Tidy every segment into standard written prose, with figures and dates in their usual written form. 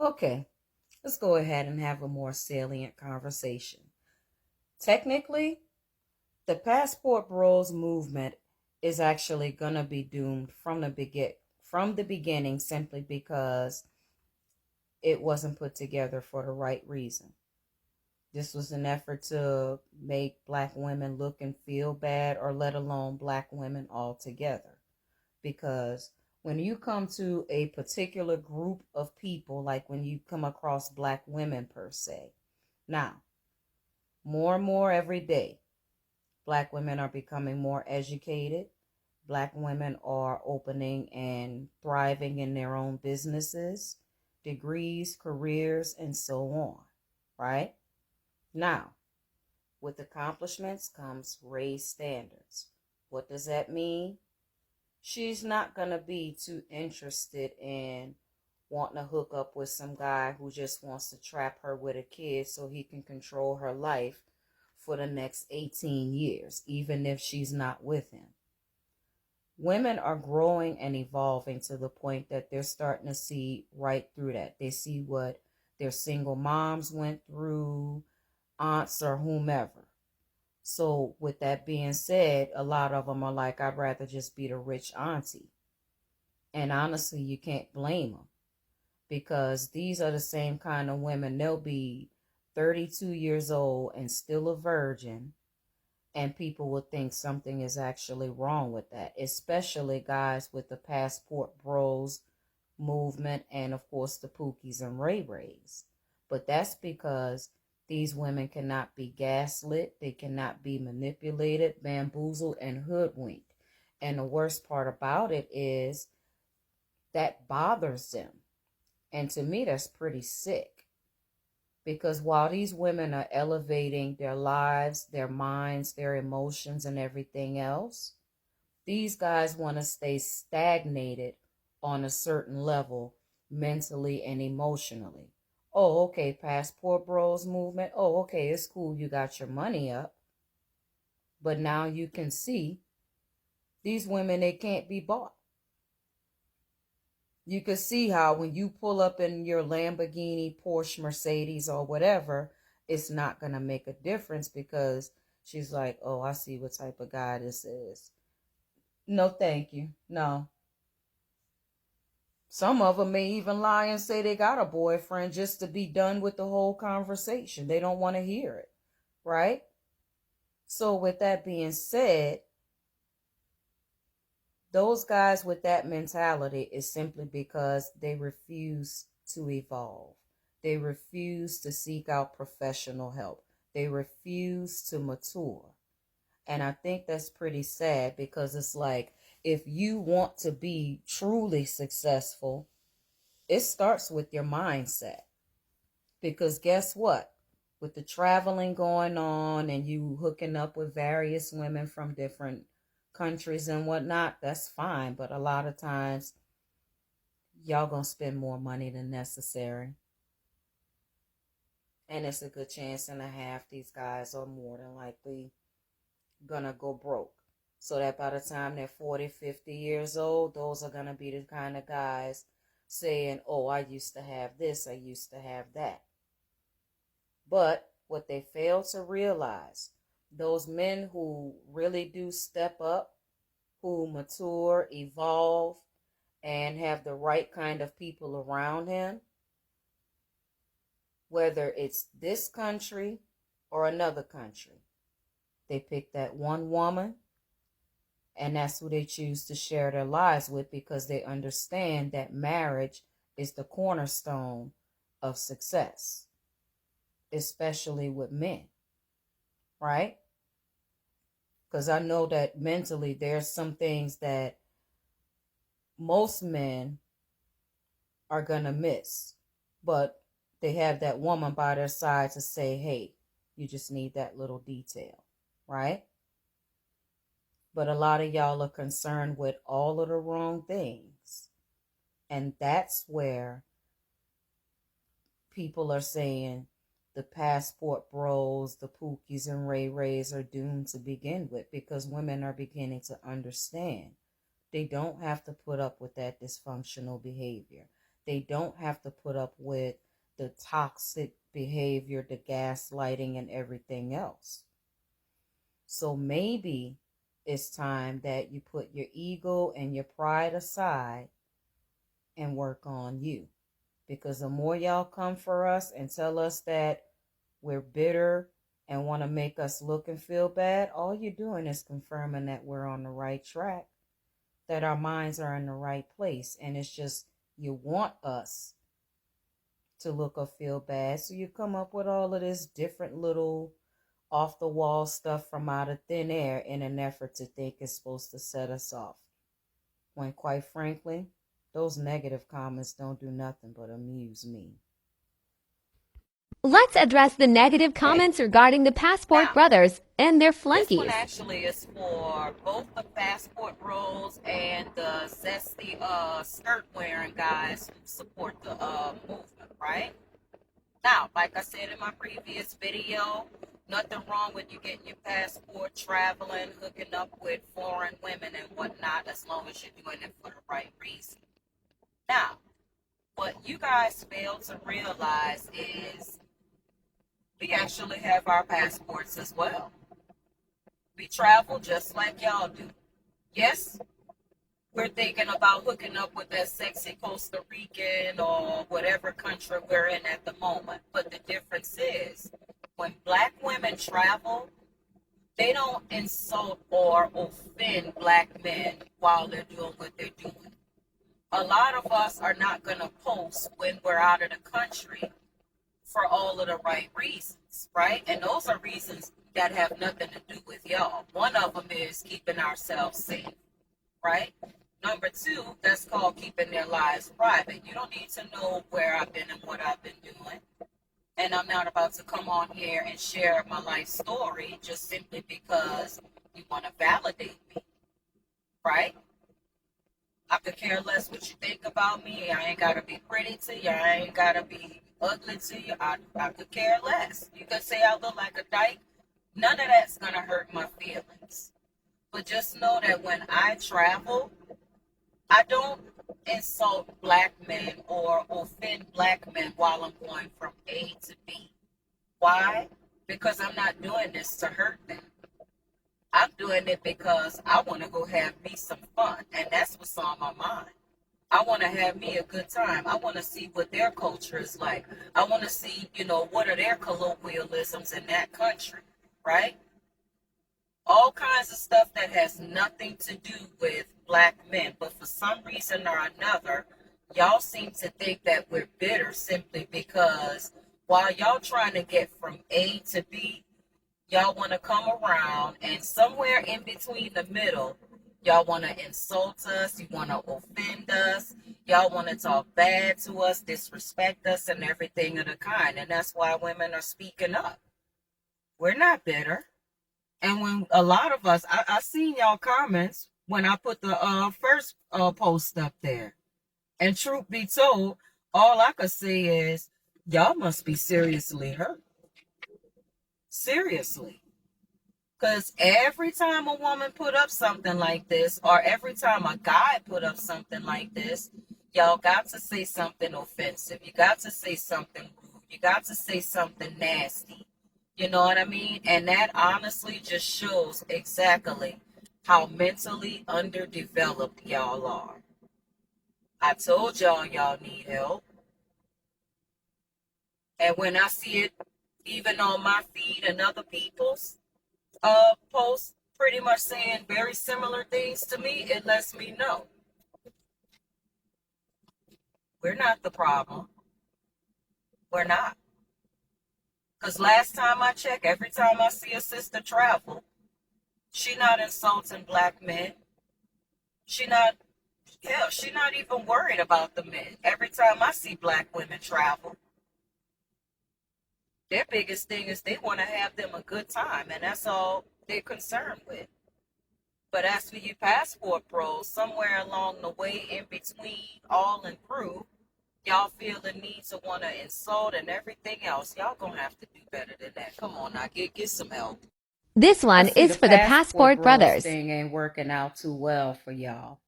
Okay, let's go ahead and have a more salient conversation. Technically, the passport bros movement is actually gonna be doomed from the beginning simply because it wasn't put together for the right reason. This was an effort to make black women look and feel bad, or let alone black women altogether. Because when you come to a particular group of people, like when you come across black women per se, now, more and more every day, black women are becoming more educated. Black women are opening and thriving in their own businesses, degrees, careers, and so on. Right? Now, with accomplishments comes raised standards. What does that mean? She's not going to be too interested in wanting to hook up with some guy who just wants to trap her with a kid so he can control her life for the next 18 years, even if she's not with him. Women are growing and evolving to the point that they're starting to see right through that. They see what their single moms went through, aunts, or whomever. So, with that being said, a lot of them are like, I'd rather just be the rich auntie. And honestly, you can't blame them, because these are the same kind of women. They'll be 32 years old and still a virgin, and people will think something is actually wrong with that, especially guys with the passport bros movement and, of course, the Pookies and Ray Rays. But that's because these women cannot be gaslit, they cannot be manipulated, bamboozled, and hoodwinked. And the worst part about it is that bothers them. And to me, that's pretty sick. Because while these women are elevating their lives, their minds, their emotions, and everything else, these guys want to stay stagnated on a certain level mentally and emotionally. Oh, okay, passport bros movement. Oh, okay, it's cool. You got your money up. But now you can see these women, they can't be bought. You can see how when you pull up in your Lamborghini, Porsche, Mercedes, or whatever, it's not going to make a difference, because she's like, oh, I see what type of guy this is. No, thank you. No. Some of them may even lie and say they got a boyfriend just to be done with the whole conversation. They don't want to hear it, right? So, with that being said, those guys with that mentality is simply because they refuse to evolve. They refuse to seek out professional help. They refuse to mature. And I think that's pretty sad, because it's like, if you want to be truly successful, it starts with your mindset. Because guess what? With the traveling going on and you hooking up with various women from different countries and whatnot, that's fine. But a lot of times, y'all gonna spend more money than necessary. And it's a good chance and a half these guys are more than likely gonna go broke. So that by the time they're 40, 50 years old, those are gonna be the kind of guys saying, oh, I used to have this, I used to have that. But what they fail to realize, those men who really do step up, who mature, evolve, and have the right kind of people around him, whether it's this country or another country, they pick that one woman, and that's who they choose to share their lives with, because they understand that marriage is the cornerstone of success, especially with men, right? Because I know that mentally there's some things that most men are going to miss, but they have that woman by their side to say, hey, you just need that little detail, right? But a lot of y'all are concerned with all of the wrong things. And that's where people are saying the passport bros, the Pookies and Ray Rays are doomed to begin with, because women are beginning to understand they don't have to put up with that dysfunctional behavior. They don't have to put up with the toxic behavior, the gaslighting, and everything else. So maybe it's time that you put your ego and your pride aside and work on you. Because the more y'all come for us and tell us that we're bitter and want to make us look and feel bad, all you're doing is confirming that we're on the right track, that our minds are in the right place. And it's just you want us to look or feel bad. So you come up with all of this different little off the wall stuff from out of thin air in an effort to think it's supposed to set us off. When quite frankly, those negative comments don't do nothing but amuse me. Let's address the negative comments regarding the Passport Now, brothers and their this one flunkies. actually is for both the passport bros and the zesty skirt wearing guys who support the movement, right? Now, like I said in my previous video, nothing wrong with you getting your passport, traveling, hooking up with foreign women and whatnot, as long as you're doing it for the right reason. Now, what you guys fail to realize is we actually have our passports as well. We travel just like y'all do. Yes, we're thinking about hooking up with that sexy Costa Rican or whatever country we're in at the moment. But the difference is when black women travel, they don't insult or offend black men while they're doing what they're doing. A lot of us are not going to post when we're out of the country for all of the right reasons, right? And those are reasons that have nothing to do with y'all. One of them is keeping ourselves safe, right? Number two, that's called keeping their lives private. You don't need to know where I've been and what I've been doing. And I'm not about to come on here and share my life story just simply because you want to validate me, right? I could care less what you think about me. I ain't got to be pretty to you. I ain't got to be ugly to you. I could care less. You could say I look like a dyke. None of that's going to hurt my feelings. But just know that when I travel, I don't insult black men or offend black men while I'm going from A to B. Why? Because I'm not doing this to hurt them. I'm doing it because I want to go have me some fun. And that's what's on my mind. I want to have me a good time. I want to see what their culture is like. I want to see, what are their colloquialisms in that country, right? All kinds of stuff that has nothing to do with black men. But for some reason or another, y'all seem to think that we're bitter simply because while y'all trying to get from A to B, y'all want to come around and somewhere in between the middle, y'all want to insult us, you want to offend us, y'all want to talk bad to us, disrespect us, and everything of the kind. And that's why women are speaking up. We're not bitter. And when a lot of us, I seen y'all comments when I put the first post up there. And truth be told, all I could say is, y'all must be seriously hurt. Seriously. Because every time a woman put up something like this, or every time a guy put up something like this, y'all got to say something offensive. You got to say something rude. You got to say something nasty. You know what I mean? And that honestly just shows exactly how mentally underdeveloped y'all are. I told y'all need help. And when I see it even on my feed and other people's posts pretty much saying very similar things to me, it lets me know we're not the problem. We're not. Because last time I checked, every time I see a sister travel, she not insulting black men. She not, hell, she not even worried about the men. Every time I see black women travel, their biggest thing is they want to have them a good time, and that's all they're concerned with. But as for you passport pros, somewhere along the way in between all and through, y'all feel the need to want to insult and everything else. Y'all gonna have to do better than that. Come on now, get some help. This I one see is the for the passport Passport bros brothers. thing ain't working out too well for y'all.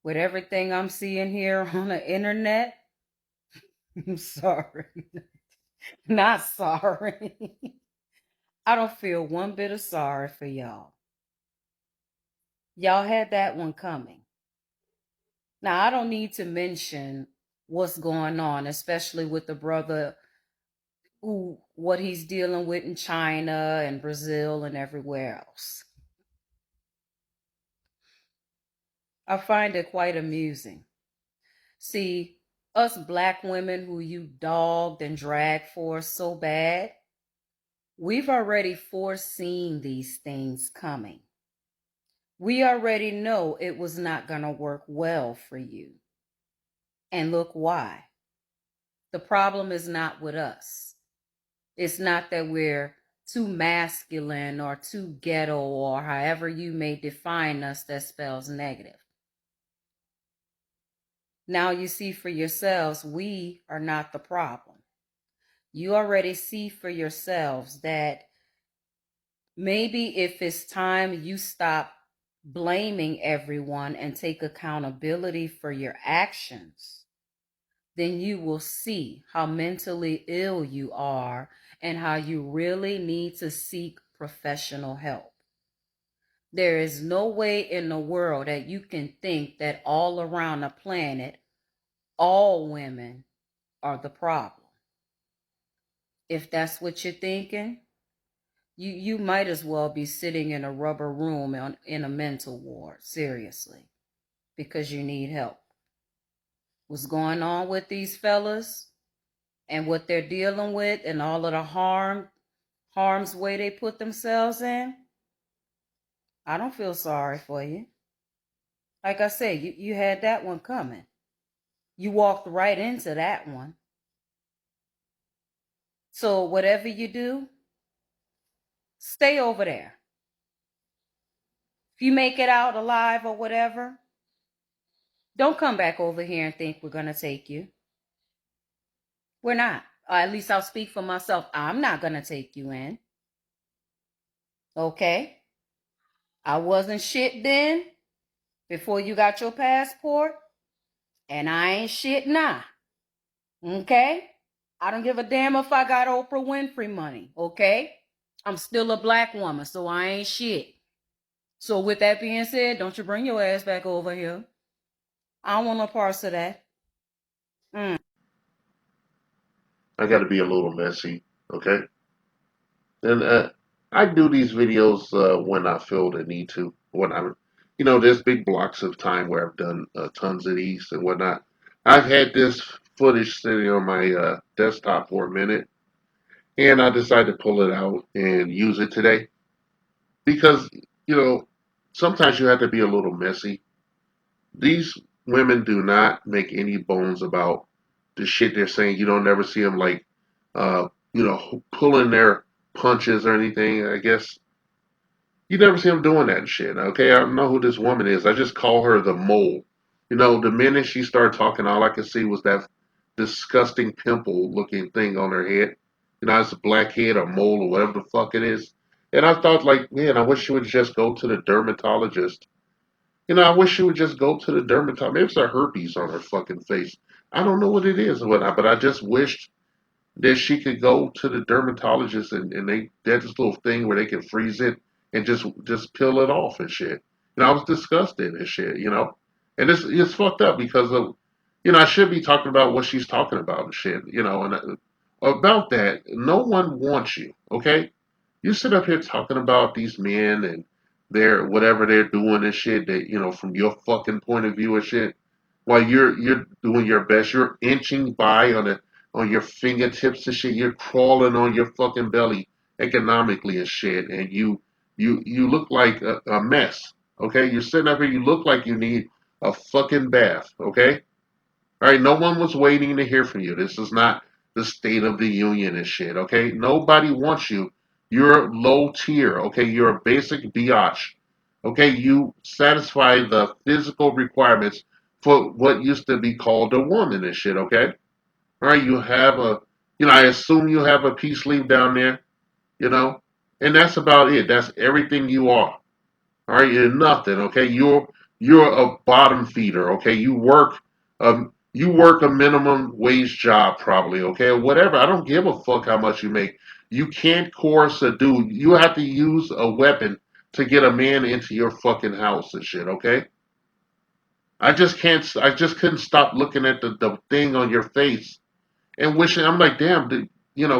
With everything I'm seeing here on the internet, I'm sorry. Not sorry. I don't feel one bit of sorry for y'all. Y'all had that one coming. Now, I don't need to mention what's going on, especially with the brother who what he's dealing with in China and Brazil and everywhere else. I find it quite amusing. See, us black women who you dogged and dragged for so bad, we've already foreseen these things coming. We already know it was not going to work well for you. And look why. The problem is not with us. It's not that we're too masculine or too ghetto or however you may define us that spells negative. Now you see for yourselves, we are not the problem. You already see for yourselves that maybe if it's time you stop blaming everyone and take accountability for your actions, then you will see how mentally ill you are and how you really need to seek professional help. There is no way in the world that you can think that all around the planet, all women are the problem. If that's what you're thinking, you might as well be sitting in a rubber room in a mental ward, seriously, because you need help. What's going on with these fellas and what they're dealing with and all of the harm's way they put themselves in, I don't feel sorry for you. Like I said, you had that one coming. You walked right into that one. So whatever you do, stay over there. If you make it out alive or whatever, don't come back over here and think we're going to take you. We're not. Or at least I'll speak for myself. I'm not going to take you in. Okay? I wasn't shit then before you got your passport, and I ain't shit now. Okay? I don't give a damn if I got Oprah Winfrey money. Okay? I'm still a black woman, so I ain't shit. So with that being said, don't you bring your ass back over here. I don't want no parts of that. I got to be a little messy, okay? And I do these videos when I feel the need to. When I'm, there's big blocks of time where I've done tons of these and whatnot. I've had this footage sitting on my desktop for a minute, and I decided to pull it out and use it today because, you know, sometimes you have to be a little messy. These women do not make any bones about the shit they're saying. You don't never see them like, pulling their punches or anything. I guess you never see them doing that shit. Okay, I don't know who this woman is. I just call her the mole. The minute she started talking, all I could see was that disgusting pimple-looking thing on her head. It's a blackhead or mole or whatever the fuck it is. And I thought, like, man, I wish she would just go to the dermatologist. I wish she would just go to the dermatologist. Maybe it's a herpes on her fucking face. I don't know what it is or whatnot, but I just wished that she could go to the dermatologist and they did this little thing where they can freeze it and just peel it off and shit. I was disgusted and shit. And it's fucked up because of I should be talking about what she's talking about and shit. And about that, no one wants you, okay? You sit up here talking about these men and their whatever they're doing and shit that from your fucking point of view and shit, while you're doing your best, you're inching by on your fingertips and shit, you're crawling on your fucking belly economically and shit, and you look like a mess. Okay, you're sitting up here, you look like you need a fucking bath. Okay, all right, no one was waiting to hear from you. This is not the State of the Union and shit, okay? Nobody wants you. You're low tier, okay? You're a basic biatch, okay? You satisfy the physical requirements for what used to be called a woman and shit, okay? All right, you have I assume you have a peace sleeve down there, you know? And that's about it. That's everything you are. All right, you're nothing, okay? You're a bottom feeder, okay? You work a minimum wage job probably, okay? Or whatever. I don't give a fuck how much you make. You can't coerce a dude. You have to use a weapon to get a man into your fucking house and shit, okay? I just couldn't stop looking at the thing on your face and wishing, I'm like, damn, dude,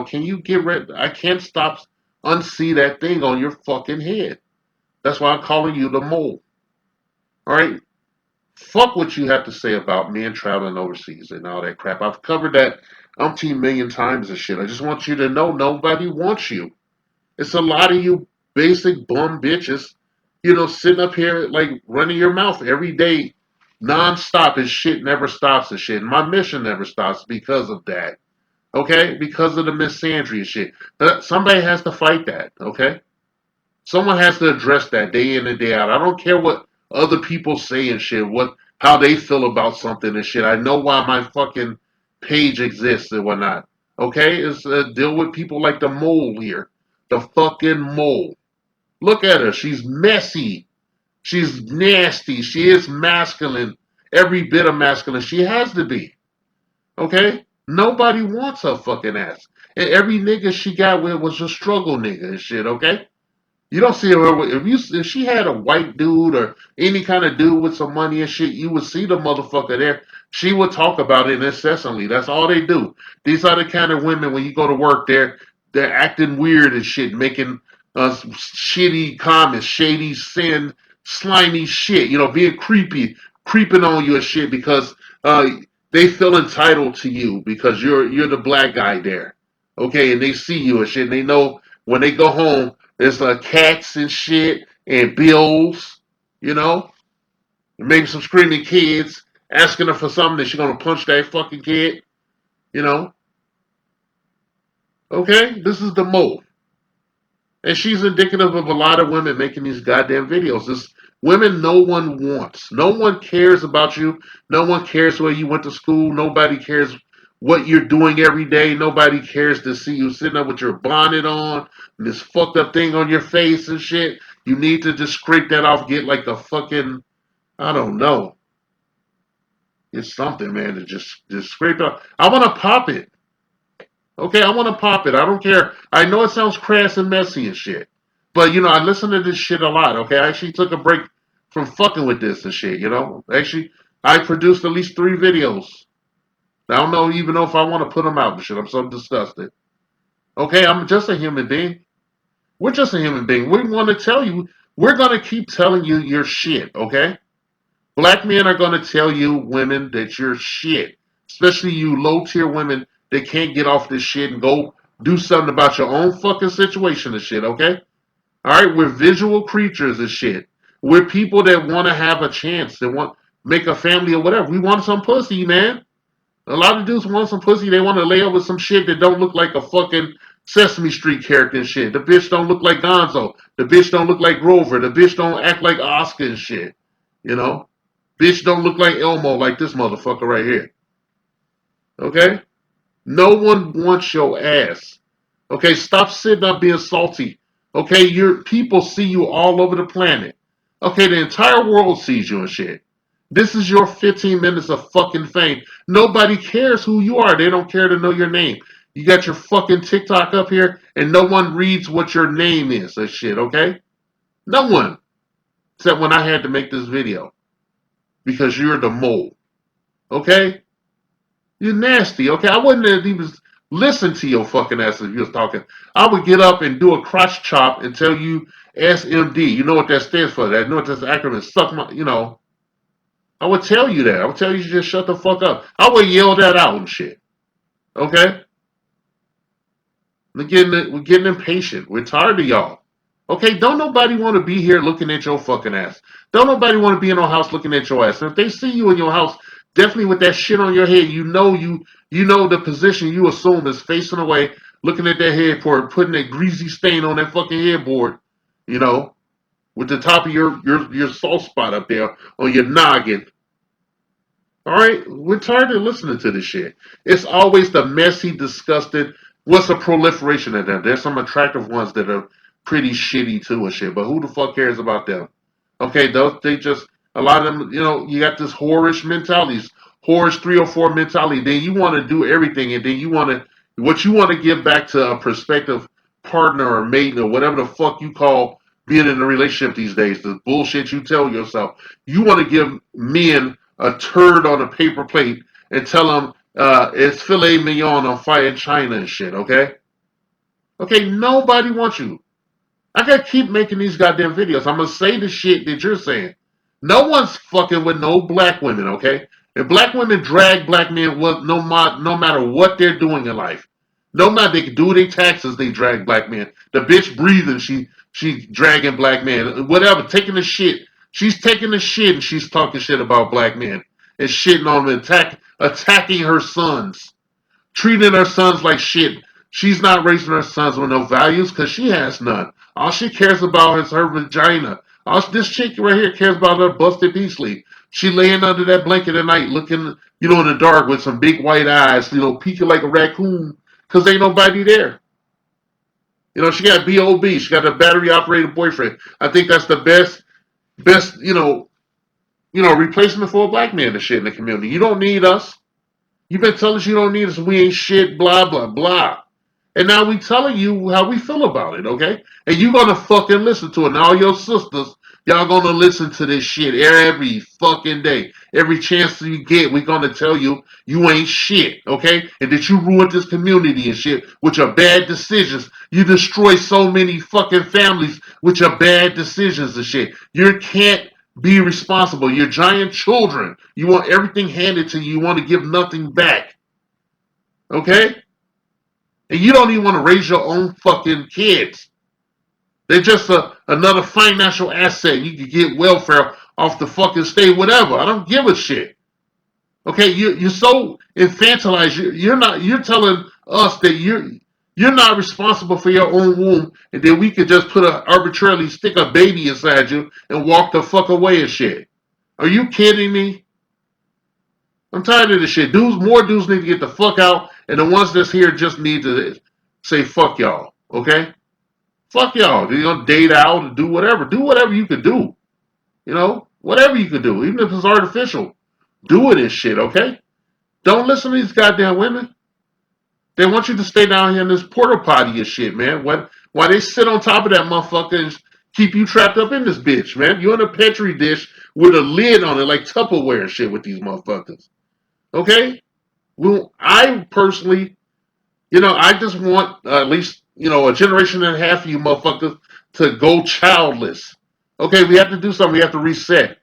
can you get rid, I can't stop unsee that thing on your fucking head. That's why I'm calling you the mole. All right? Fuck what you have to say about men traveling overseas and all that crap. I've covered that umpteen million times and shit. I just want you to know nobody wants you. It's a lot of you basic bum bitches, sitting up here like running your mouth every day, nonstop, and shit never stops and shit. And my mission never stops because of that. Okay? Because of the misandry and shit. Somebody has to fight that, okay? Someone has to address that day in and day out. I don't care what other people say and shit, how they feel about something and shit. I know why my fucking page exists and whatnot. Okay, it's deal with people like the mole here, the fucking mole. Look at her. She's messy. She's nasty. She is masculine. Every bit of masculine. She has to be. Okay. Nobody wants her fucking ass. And every nigga she got with was a struggle nigga and shit. Okay. You don't see her if she had a white dude or any kind of dude with some money and shit, you would see the motherfucker there. She would talk about it incessantly. That's all they do. These are the kind of women when you go to work, they're acting weird and shit, making shitty comments, shady sin, slimy shit. Being creepy, creeping on you and shit because uh, they feel entitled to you because you're the black guy there. Okay, and they see you and shit. And they know when they go home there's cats and shit and bills, you know, maybe some screaming kids asking her for something that she's gonna punch that fucking kid, you know. Okay, this is the mole, and she's indicative of a lot of women making these goddamn videos. This women no one wants, no one cares about you, no one cares where you went to school, nobody cares what you're doing every day, nobody cares to see you sitting up with your bonnet on and this fucked up thing on your face and shit. You need to just scrape that off, get like the fucking, I don't know, it's something, man, to just scrape it off. I want to pop it. Okay, I want to pop it. I don't care. I know it sounds crass and messy and shit. But, I listen to this shit a lot, okay? I actually took a break from fucking with this and shit. Actually, I produced at least 3 videos. I don't know even know if I want to put them out and shit. I'm so disgusted. Okay, I'm just a human being. We're just a human being. We want to tell you, we're going to keep telling you your shit, okay? Black men are going to tell you women that you're shit. Especially you low tier women that can't get off this shit and go do something about your own fucking situation and shit, okay? Alright, we're visual creatures and shit. We're people that want to have a chance, that want make a family or whatever. We want some pussy, man. A lot of dudes want some pussy. They want to lay up with some shit that don't look like a fucking Sesame Street character and shit. The bitch don't look like Gonzo. The bitch don't look like Grover. The bitch don't act like Oscar and shit. You know? Bitch don't look like Elmo like this motherfucker right here. Okay? No one wants your ass. Okay? Stop sitting up being salty. Okay? Your people see you all over the planet. Okay? The entire world sees you and shit. This is your 15 minutes of fucking fame. Nobody cares who you are. They don't care to know your name. You got your fucking TikTok up here and no one reads what your name is and shit, okay? No one. Except when I had to make this video. Because you're the mole. Okay? You're nasty, okay? I wouldn't have even listened to your fucking ass if you was talking. I would get up and do a crotch chop and tell you SMD. You know what that stands for? That, you know what this acronym is? Suck my. I would tell you that. I would tell you to just shut the fuck up. I would yell that out and shit. Okay? We're getting impatient. We're tired of y'all. Okay? Don't nobody want to be here looking at your fucking ass. Don't nobody want to be in our house looking at your ass. And if they see you in your house, definitely with that shit on your head, you know the position you assume is facing away, looking at that headboard, putting a greasy stain on that fucking headboard, you know, with the top of your soft spot up there on your noggin. All right, we're tired of listening to this shit. It's always the messy, disgusted. What's a proliferation of them? There's some attractive ones that are pretty shitty too and shit, but who the fuck cares about them? Okay, those they just A lot of them, you got this whorish mentality, whorish 304 mentality. Then you want to do everything, and then what you want to give back to a prospective partner or mate or whatever the fuck you call being in a relationship these days. The bullshit you tell yourself. You want to give men a turd on a paper plate and tell them it's filet mignon on fire in China and shit. Okay, okay. Nobody wants you. I gotta keep making these goddamn videos. I'm gonna say the shit that you're saying. No one's fucking with no black women, okay? If black women drag black men, well, no matter what they're doing in life, no matter they can do their taxes, they drag black men. The bitch breathing, she's dragging black men. Whatever, taking the shit. She's taking the shit and she's talking shit about black men and shitting on them, attacking her sons, treating her sons like shit. She's not raising her sons with no values because she has none. All she cares about is her vagina. This chick right here cares about her busted peace leaf. She laying under that blanket at night looking, in the dark with some big white eyes, peeking like a raccoon because ain't nobody there. She got B.O.B. She got a battery operated boyfriend. I think that's the best, replacement for a black man and shit in the community. You don't need us. You've been telling us you don't need us. We ain't shit, blah, blah, blah. And now we telling you how we feel about it, okay? And you gonna fucking listen to it. And all your sisters, y'all gonna listen to this shit every fucking day. Every chance you get, we gonna tell you you ain't shit, okay? And that you ruined this community and shit with your bad decisions. You destroy so many fucking families with your bad decisions and shit. You can't be responsible. You're giant children. You want everything handed to you. You want to give nothing back. Okay? And you don't even want to raise your own fucking kids. They're just another financial asset. You can get welfare off the fucking state, whatever. I don't give a shit. Okay, you're so infantilized. You're telling us that you're not responsible for your own womb, and then we could just arbitrarily stick a baby inside you and walk the fuck away and shit. Are you kidding me? I'm tired of this shit. More dudes need to get the fuck out, and the ones that's here just need to say fuck y'all. Okay? Fuck y'all. You're gonna date out and do whatever. Do whatever you could do. Whatever you could do, even if it's artificial. Do it and shit, okay? Don't listen to these goddamn women. They want you to stay down here in this porta potty and shit, man. Why they sit on top of that motherfucker and keep you trapped up in this bitch, man? You're in a petri dish with a lid on it like Tupperware and shit with these motherfuckers. Okay? Well, I personally, I just want at least, a generation and a half of you motherfuckers to go childless. Okay, we have to do something. We have to reset.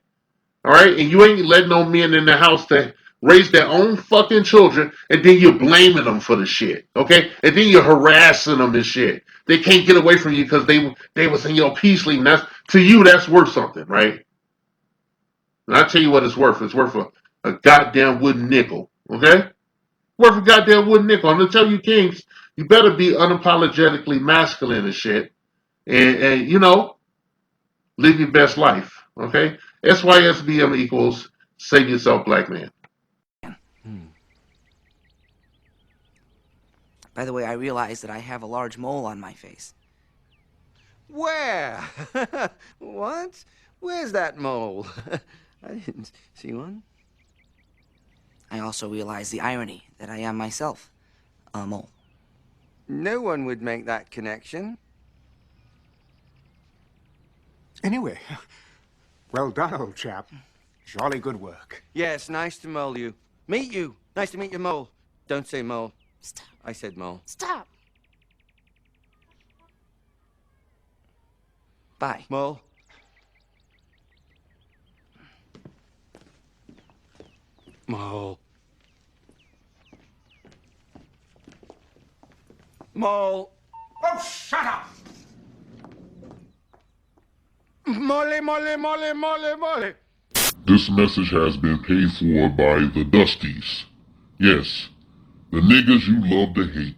All right? And you ain't letting no men in the house to raise their own fucking children, and then you're blaming them for the shit. Okay? And then you're harassing them and shit. They can't get away from you because they was in your peace leave. To you, that's worth something, right? And I'll tell you what it's worth. It's worth a goddamn wooden nickel. Okay? Worth a goddamn wooden nickel. I'm gonna tell you, kings, you better be unapologetically masculine and shit. And live your best life. Okay? SYSBM equals save yourself, black man. By the way, I realize that I have a large mole on my face. Where? What? Where's that mole? I didn't see one. I also realize the irony that I am myself a mole. No one would make that connection. Anyway, well done, old chap. Jolly good work. Yes, nice to mole you. Meet you. Nice to meet you, mole. Don't say mole. Stop. I said mole. Stop. Bye. Mole. Mole. Mole. Oh, shut up! Mole, mole, mole, mole, mole. This message has been paid for by the Dusties. Yes, the niggas you love to hate.